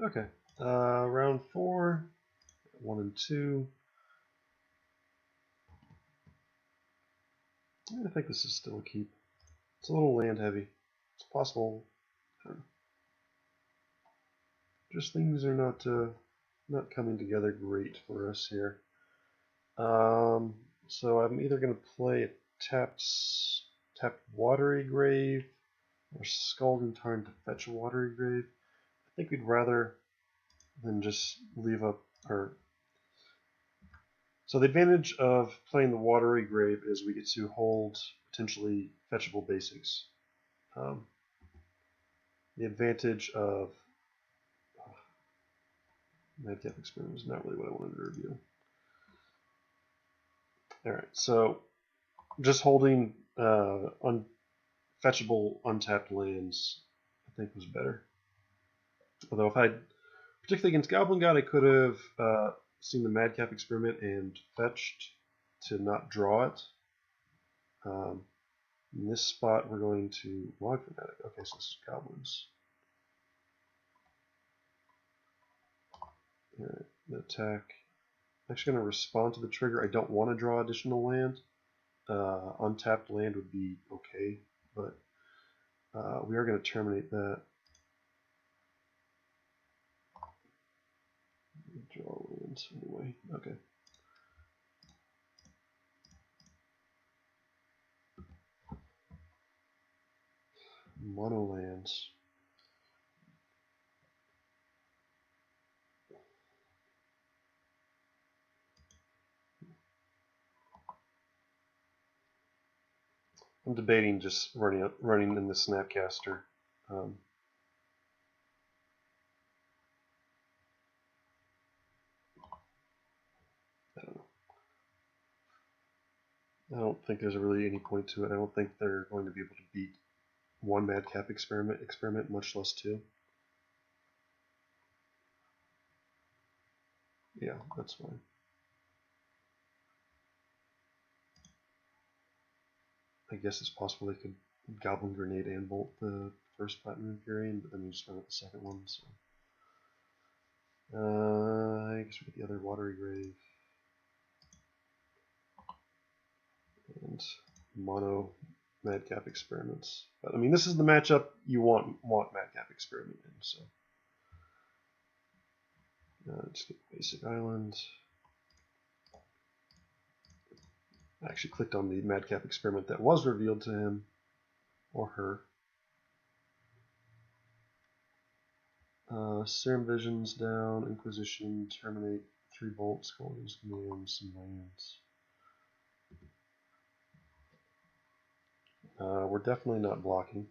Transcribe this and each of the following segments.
Okay. Round 4, 1 and 2. I think this is still a keep. It's a little land heavy. It's possible. Just things are not coming together great for us here. So I'm either going to play a tapped Watery Grave or Scalding Tarn to fetch a Watery Grave. I think we'd rather than just leave up our. So the advantage of playing the Watery Grave is we get to hold potentially fetchable basics. The advantage of Madcap Experiment is not really what I wanted to review. Alright, so just holding fetchable untapped lands I think was better. Although if I, particularly against Goblin God, I could have seen the Madcap Experiment and fetched to not draw it. In this spot, we're going to Log Fanatic. Okay, so this is Goblins. Alright, the attack. I'm actually going to respond to the trigger. I don't want to draw additional land. Untapped land would be okay, but we are going to terminate that. Draw lands anyway. Okay. Mono lands. I'm debating just running in the Snapcaster. I don't know. I don't think there's really any point to it. I don't think they're going to be able to beat one Madcap experiment, much less two. Yeah, that's fine. I guess it's possible they could Goblin Grenade and Bolt the first Platinum Empyrean, but then we just run out the second one. So I guess we get the other Watery Grave and mono Madcap Experiments. But I mean, this is the matchup you want Madcap Experiment in. So just get basic island. I actually clicked on the Madcap Experiment that was revealed to him or her. Serum Visions down, Inquisition, Terminate, 3 bolts, Goldens Command, some lands. We're definitely not blocking.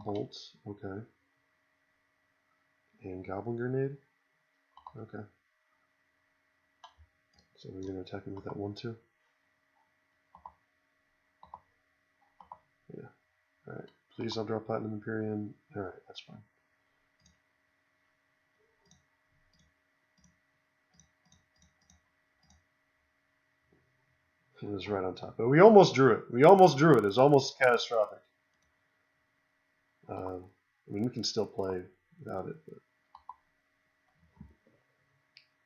Bolts, okay. And Goblin Grenade? Okay. So we're going to attack him with that 1-2? Yeah. Alright. Please don't draw Platinum Empyrean. Alright, that's fine. It was right on top. But we almost drew it. We almost drew it. It was almost catastrophic. I mean, we can still play without it, but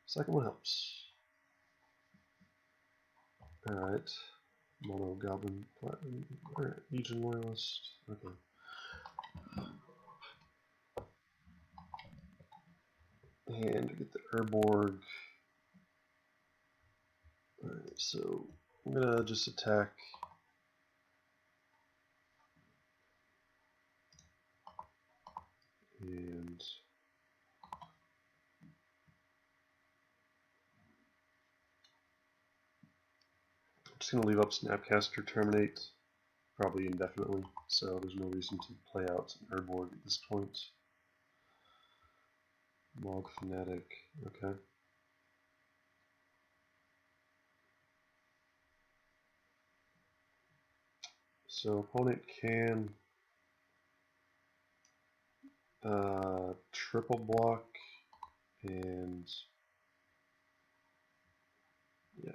second one helps. Alright. Mono Goblin Platinum. Alright, Legion Loyalist. Okay. And get the Urborg. Alright, so I'm gonna just attack. And I'm just gonna leave up Snapcaster Terminate probably indefinitely, so there's no reason to play out an Urborg at this point. Log Fanatic, okay. So opponent can triple block and yeah.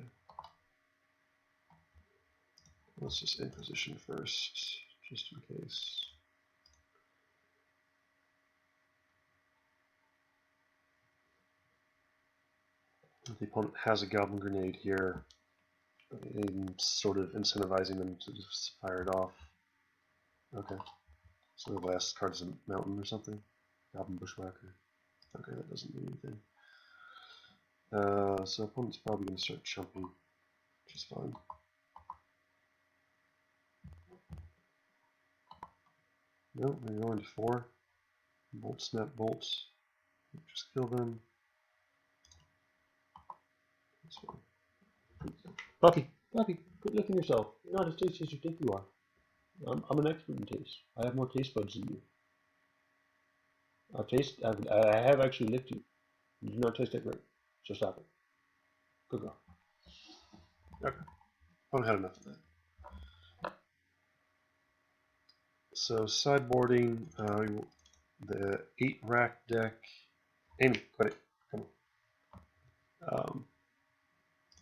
Let's just Inquisition first, just in case. If the opponent has a Goblin Grenade here, I'm sort of incentivizing them to just fire it off. Okay. So the last card is a mountain or something? Goblin Bushwhacker. Okay, that doesn't do anything. So opponent's probably going to start chumping, which is fine. No, they're going to 4. Bolt, snap, bolts. Just kill them. Puppy, quit licking yourself. You're not as tasty as you think you are. I'm an expert in taste. I have more taste buds than you. I have actually licked you. You do not taste that great. So stop it. Good girl. Okay. I've had enough of that. So sideboarding, the 8 rack deck. Amy, quit it. Come on.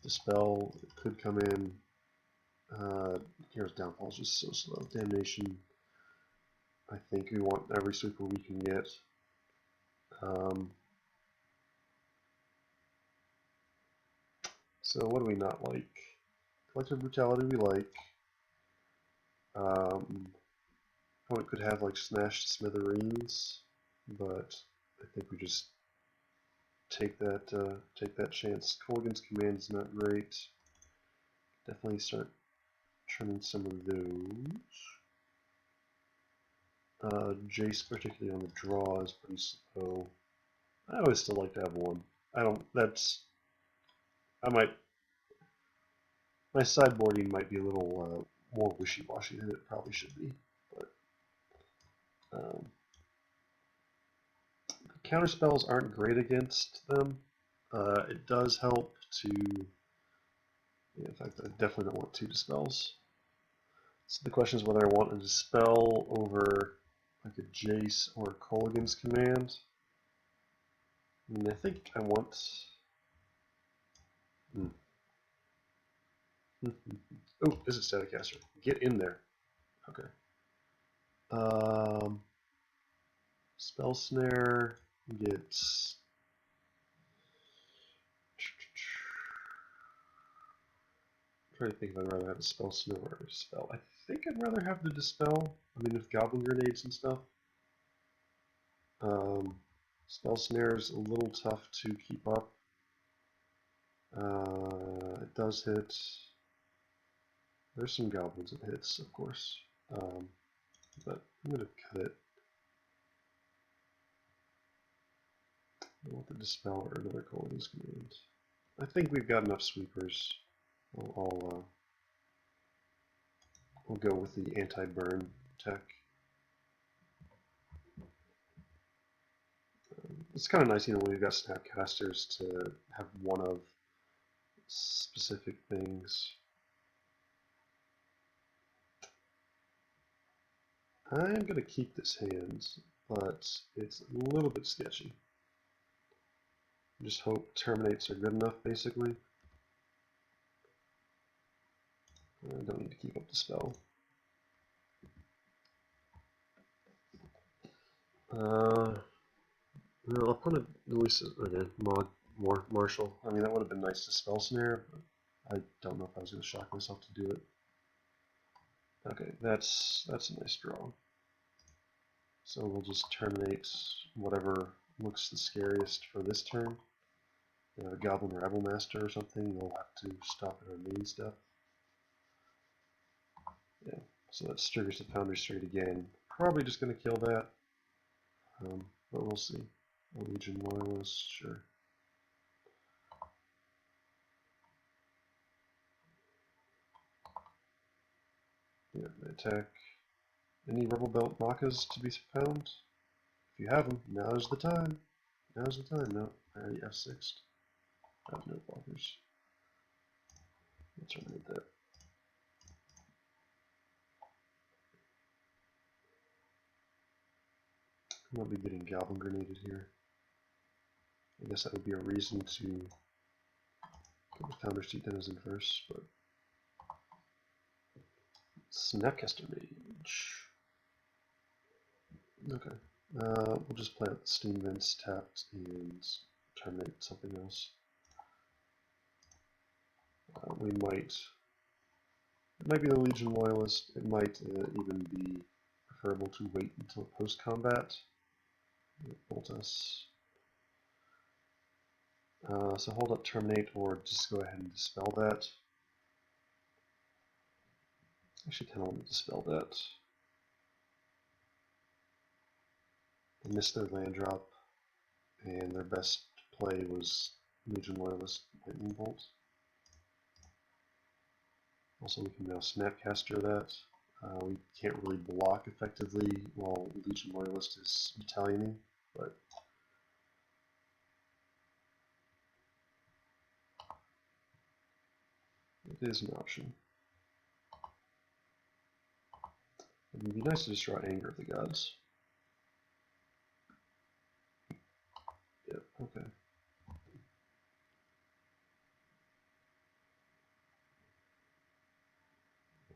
Dispel could come in. Hero's Downfall is just so slow. Damnation. I think we want every sweeper we can get. So what do we not like? Collective Brutality we like. Opponent could have like Smashed Smithereens, but I think we just take that chance. Colgan's Command is not great. Definitely start trimming some of those. Jace, particularly on the draw, is pretty slow. I always still like to have one. My sideboarding might be a little more wishy-washy than it probably should be, but counter spells aren't great against them. It does help to, in fact, I definitely don't want 2 dispels. So the question is whether I want a dispel over like a Jace or a Colgan's Command. I mean, I think I want. Oh, this is Staticaster. Get in there. Okay. Spell Snare gets. I'm trying to think if I'd rather have a Spell Snare or a Spell. I think I'd rather have the Dispel. I mean, with Goblin Grenades and stuff. Spell Snare is a little tough to keep up. It does hit. There's some goblins it hits, of course. But I'm going to cut it. I want the Dispel or another Colgan's Command. I think we've got enough sweepers. I'll go with the anti-burn tech. It's kind of nice, when we've got Snapcasters to have one of specific things. I'm going to keep this hand, but it's a little bit sketchy. Just hope terminates are good enough, basically. I don't need to keep up the spell. No, opponent releases again. Marshall. I mean, that would have been nice to spell snare, but I don't know if I was going to shock myself to do it. Okay, that's a nice draw. So we'll just terminate whatever looks the scariest for this turn. You have a Goblin Rabble Master or something, we'll have to stop at our main step. Yeah, so that triggers the Foundry Straight again. Probably just going to kill that, but we'll see. A Legion Loyalist, sure. Yeah, attack. Any Rebel Belt Makas to be found? If you have them, now's the time. Now's the time. No, I already F6'd. I have no blockers. Let's terminate that. I might be getting Goblin Grenaded here. I guess that would be a reason to put the Founder's Seat Denizen first, but Snapcaster Mage. Okay. We'll just play out the Steam Vents tapped and terminate something else. We might. It might be the Legion Loyalist. It might even be preferable to wait until post-combat. Bolt us. So hold up terminate or just go ahead and dispel that. Actually, kind of want to dispel that. They missed their land drop, and their best play was Legion Loyalist Lightning Bolt. Also, we can now Snapcaster that. We can't really block effectively while Legion Loyalist is battalioning, but it is an option. It would be nice to just draw Anger of the Gods. Yep, okay.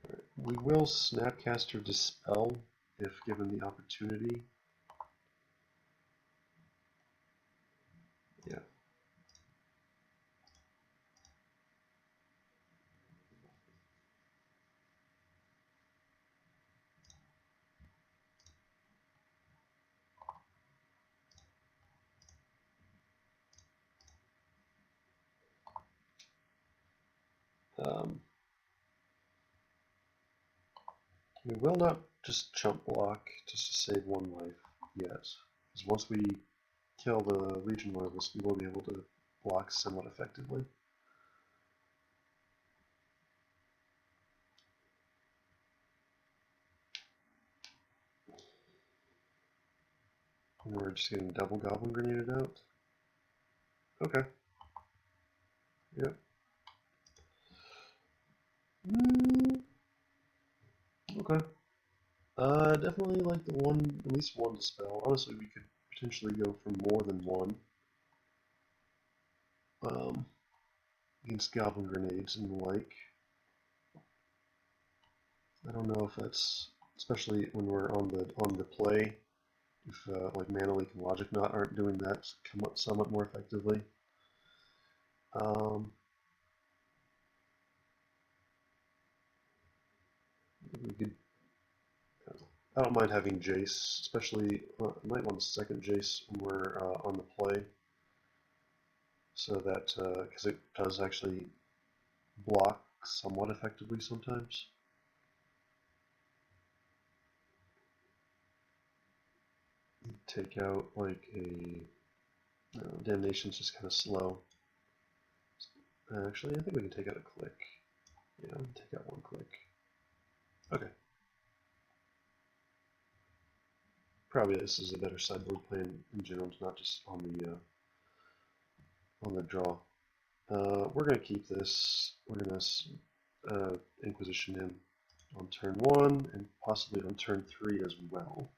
Right. We will Snapcaster Dispel if given the opportunity. Yeah. We will not just chump block just to save one life yet. Because once we kill the Legion Loyalist, we will be able to block somewhat effectively. And we're just getting double Goblin Grenaded out. Okay. Yep. Okay. Definitely like the one, at least one dispel. Honestly, we could potentially go for more than one. Against Goblin Grenades and the like. I don't know if that's, especially when we're on the play, if like Mana Leak and Logic Knot aren't doing that somewhat more effectively. We could. I don't mind having Jace, especially I might want a second Jace when we're on the play, so that because it does actually block somewhat effectively sometimes. Take out like a Damnation's just kind of slow. Actually, I think we can take out a click. Yeah, we can take out one click. Okay. Probably this is a better sideboard plan in general, not just on the draw. We're gonna keep this. We're gonna Inquisition him on turn 1 and possibly on turn 3 as well.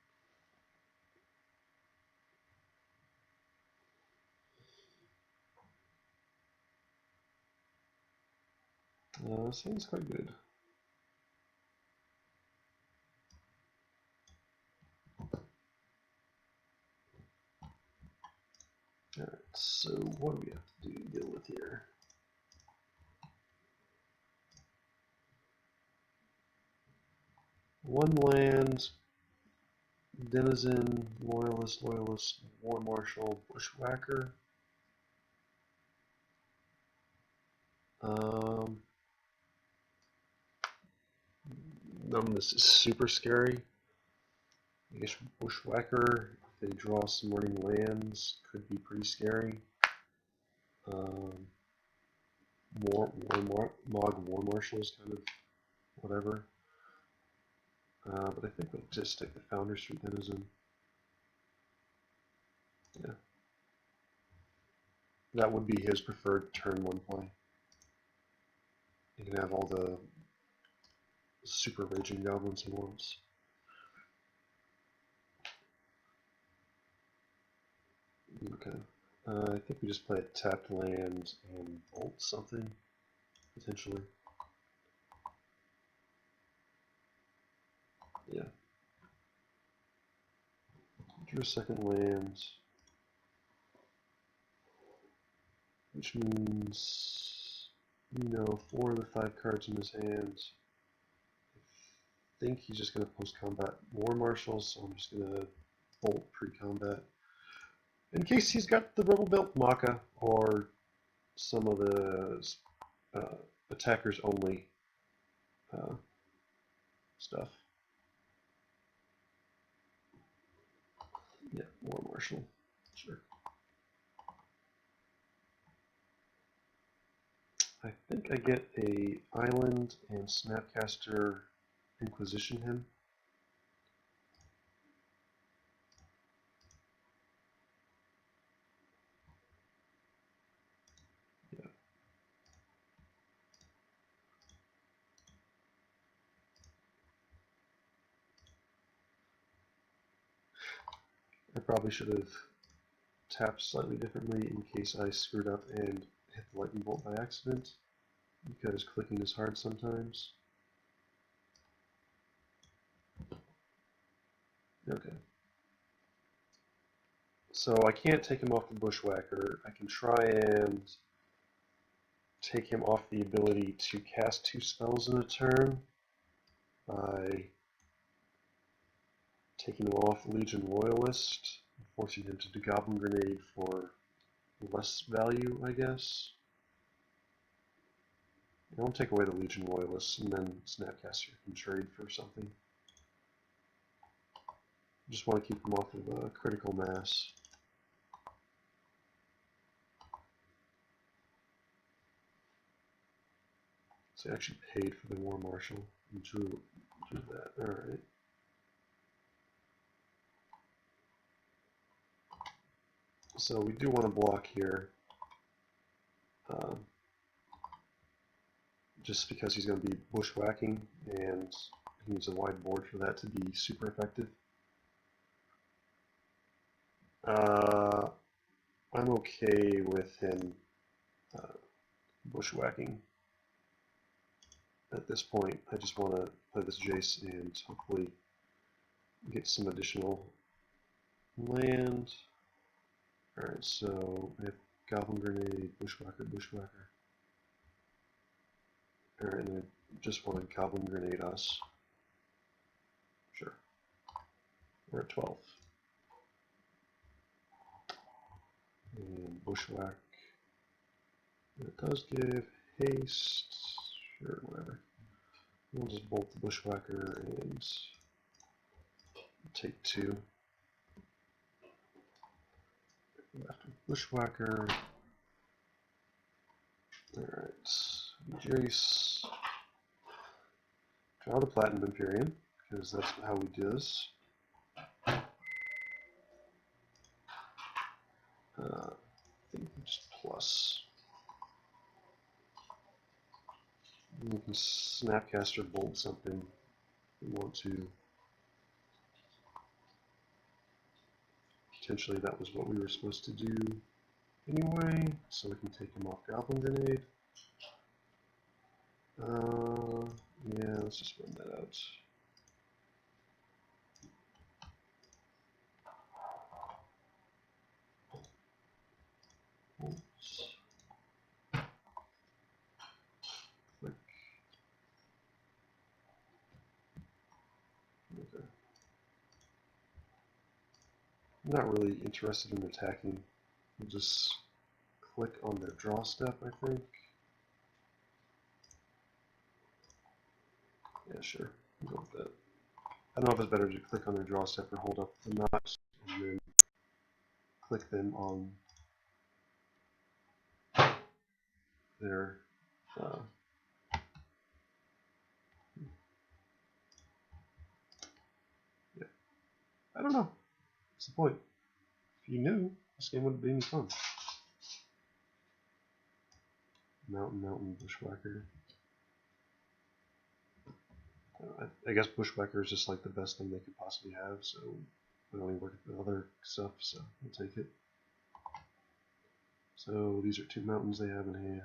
Sounds quite good. Alright, so what do we have to deal with here? One land, Denizen, Loyalist, War Marshal, Bushwhacker. This is super scary. I guess Bushwhacker, if they draw some running lands, could be pretty scary. War Marshal is kind of whatever. But I think we'll just take the Foundry Street Denizen. Yeah. That would be his preferred turn 1 play. He can have all the super raging goblins he wants. Okay. I think we just play a tapped land and bolt something, potentially. Yeah. Drew a second land, which means, you know, 4 of the 5 cards in his hand. I think he's just going to post-combat War Marshals, so I'm just going to bolt pre-combat. In case he's got the Rebel Belt Maka or some of the attackers only stuff. Yeah, War Marshal, sure. I think I get a Island and Snapcaster Inquisition him. Yeah. I probably should have tapped slightly differently in case I screwed up and hit the lightning bolt by accident, because clicking is hard sometimes. Okay. So I can't take him off the Bushwhacker. I can try and take him off the ability to cast 2 spells in a turn by taking him off Legion Royalist, forcing him to do Goblin Grenade for less value, I guess. I won't take away the Legion Royalist, and then Snapcaster can trade for something. I just want to keep him off of critical mass. So I actually paid for the War Marshal and drew that. Alright. So we do want to block here. Just because he's going to be bushwhacking, and he needs a wide board for that to be super effective. I'm okay with him bushwhacking at this point. I just want to play this Jace and hopefully get some additional land. Alright, so I have Goblin Grenade, Bushwhacker, Bushwhacker. Alright, and I just want to Goblin Grenade us. Sure. We're at 12. And Bushwhack. And it does give haste. Sure, whatever. We'll just bolt the Bushwhacker and take 2. After Bushwhacker. Alright. Jace. Draw the Platinum Imperium, because that's how we do this. I think just plus. We can Snapcaster bolt something if we want to. Potentially that was what we were supposed to do anyway, so we can take him off Goblin Grenade. Yeah, let's just run that out. Click. Okay. I'm not really interested in attacking. We'll just click on their draw step, I think. Yeah, sure. I'll go with that. I don't know if it's better to click on their draw step or hold up the mouse and then click them on their yeah. I don't know. What's the point? If you knew, this game wouldn't be any fun. Mountain, Bushwhacker. I guess Bushwhacker is just like the best thing they could possibly have, so I only work with other stuff, so I'll take it. So these are 2 mountains they have in hand.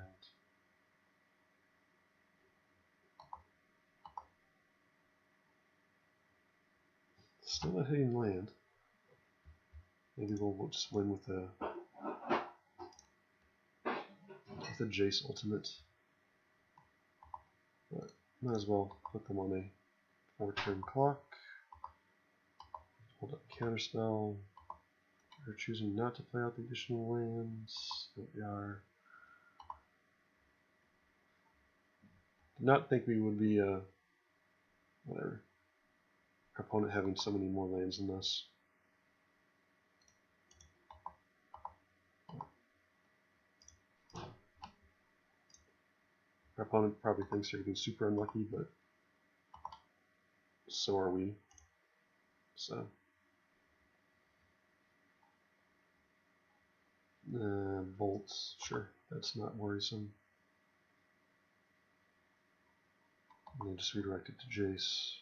Still not hitting land. Maybe we'll just win with a Jace ultimate. But might as well put them on a 4-turn clock. Hold up counterspell. We're choosing not to play out the additional lands. But we are. Did not think we would be whatever. Our opponent having so many more lands than us. Our opponent probably thinks they're getting super unlucky, but so are we. So bolts, sure, that's not worrisome. And then just redirect it to Jace,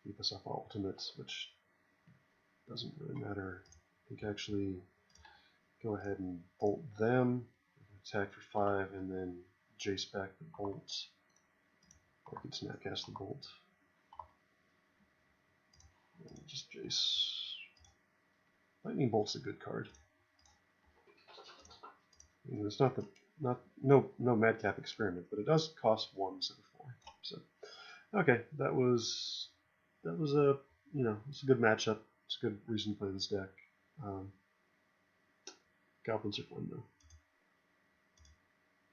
keep us off ultimates, which doesn't really matter. We can actually go ahead and bolt them, attack for 5, and then Jace back the bolts. Or we can snapcast the bolt. And just Jace. Lightning Bolt's a good card. And it's not no madcap experiment, but it does cost 1 instead of 4. So okay, that was a it's a good matchup. It's a good reason to play this deck. Goblins are fun though.